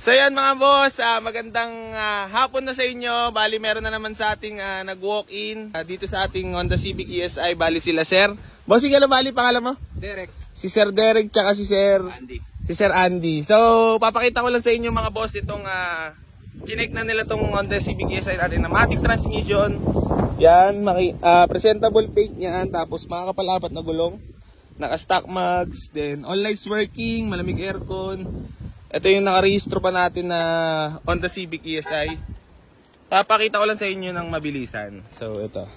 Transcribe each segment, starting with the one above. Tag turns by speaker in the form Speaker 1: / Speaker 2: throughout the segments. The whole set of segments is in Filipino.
Speaker 1: So yan mga boss, magandang hapon na sa inyo. Bali meron na naman sa ating nag-walk-in dito sa ating Honda Civic ESI. Bali sila Sir. Bossing, ano bali pangalan mo?
Speaker 2: Derek.
Speaker 1: Si Sir Derek tsaka si Sir
Speaker 2: Andy.
Speaker 1: Si Sir Andy. So papakita ko lang sa inyo mga boss itong connect na nila tong Honda Civic ESI natin na matic transmission. Yan, presentable paint niyan, tapos makakapal-apat na gulong. Naka-stock mags, then all lights working, malamig aircon. Ito yung nakarehistro pa natin na Honda Civic ESI. Papakita ko lang sa inyo ng mabilisan. So, ito.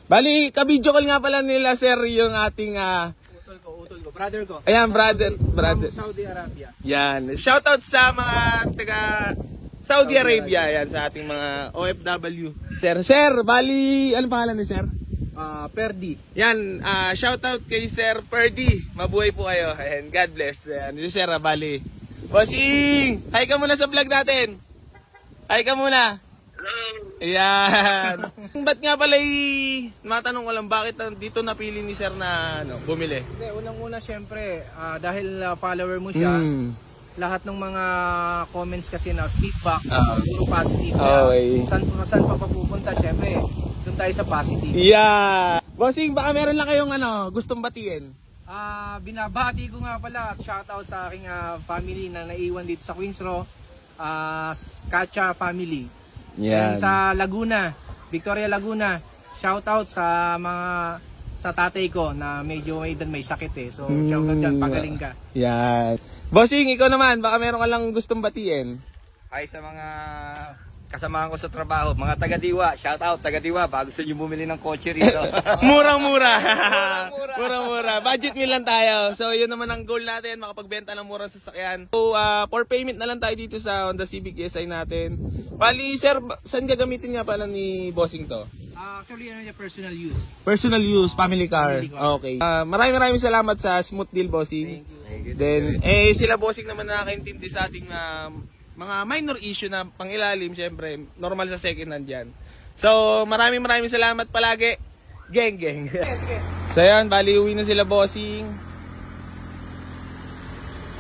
Speaker 1: Bali, ka-video call nga pala nila, sir, yung ating...
Speaker 2: Utol ko. Brother ko.
Speaker 1: Ayan, brother.
Speaker 2: From Saudi Arabia.
Speaker 1: Yan. Shoutout sa mga taga Saudi Arabia. Yan, sa ating mga OFW. Sir, bali, ano pangalan ni sir?
Speaker 2: Perdi.
Speaker 1: Yan, shoutout kay Sir Perdi. Mabuhay po kayo. And God bless. Yan, si Sir, bali. Bossing! Hi ka muna sa vlog natin. Hi ka muna. Hello. Ayan. Ba't nga pala matanong ko lang, bakit dito napili ni Sir na bumili?
Speaker 2: Hindi, unang-una syempre, dahil follower mo siya, lahat ng mga comments kasi na feedback, puro positive.
Speaker 1: Okay.
Speaker 2: Saan pa papupunta, syempre, doon tayo sa positive.
Speaker 1: Yeah. Bossing, baka meron lang kayong gustong batiin.
Speaker 2: Binabati ko nga pala at shoutout sa aking family na naiwan dito sa Queens Row, Kacha family.
Speaker 1: Yan.
Speaker 2: And sa Laguna, Victoria Laguna, shoutout sa tatay ko na medyo may sakit eh. So shoutout dyan, pagaling ka.
Speaker 1: Yan. Bossing, ikaw naman, baka meron ka lang gustong batiin.
Speaker 3: Hi sa mga kasamahan ko sa trabaho, mga taga-Diwa, shout out taga-Diwa, baka gusto niyo bumili ng kotse rito.
Speaker 1: Murang-mura. Murang-mura. Budget meal lang tayo. So yun naman ang goal natin, makapagbenta ng murang sasakyan. So for payment na lang tayo dito sa Honda Civic ESI natin. Bali sir, saan gagamitin nga pala ni Bossing to?
Speaker 2: Actually ano yung personal use.
Speaker 1: Personal use, family car. Okay. Maraming salamat sa smooth deal, Bossing.
Speaker 3: Thank you.
Speaker 1: Then sila Bossing naman nakakaintindi sa ating mga minor issue na pangilalim, syempre, normal sa second hand yan. So, maraming salamat palagi. Geng. So, yan, bali uwi na sila, Bossing.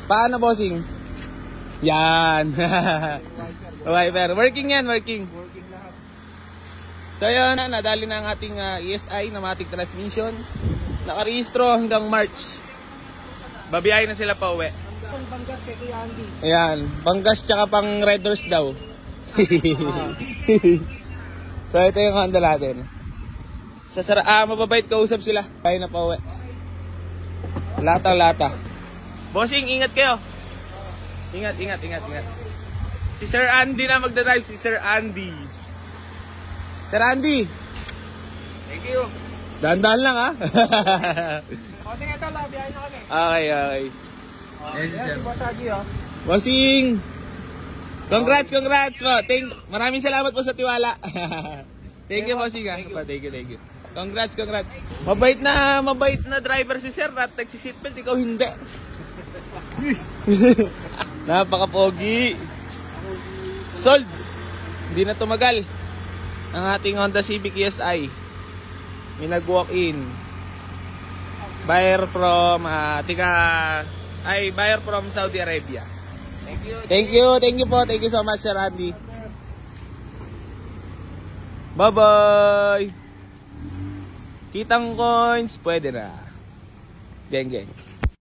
Speaker 1: Paano, Bossing? Yan. Wiper. Working yan, working.
Speaker 2: Working lahat.
Speaker 1: So, yan, nadali na ang ating ESI na matic transmission. Nakarehistro hanggang March. Babiyahin na sila pa uwi.
Speaker 2: Banggas kay Kuya Andy.
Speaker 1: Ayan, Banggas tsaka pang Red Horse daw. So ito yung Honda natin. Mababait kausap sila. Kaya na pa uwi. Lata. Bossing, ingat kayo. Ingat. Si Sir Andy na magdadrive, si Sir Andy. Sir Andy.
Speaker 3: Thank you.
Speaker 1: Dahan-dahan lang ha.
Speaker 2: O, tingnan ito, labiyahin na kami.
Speaker 1: Okay.
Speaker 2: Yes, si Boss Agi,
Speaker 1: Bossing! Congrats po. Maraming salamat po sa tiwala. Thank you, Bossing. Thank you. Congrats. Mabait na driver si Sir at nagsi-seatbelt, ikaw hindi. Napaka-pogi. Sold. Hindi na tumagal ang ating Honda Civic ESI. May nag-walk-in. Buyer from buyer from Saudi Arabia. Thank you po. Thank you so much, Sir Andy. Bye-bye. Kitang coins, pwede na. Geng.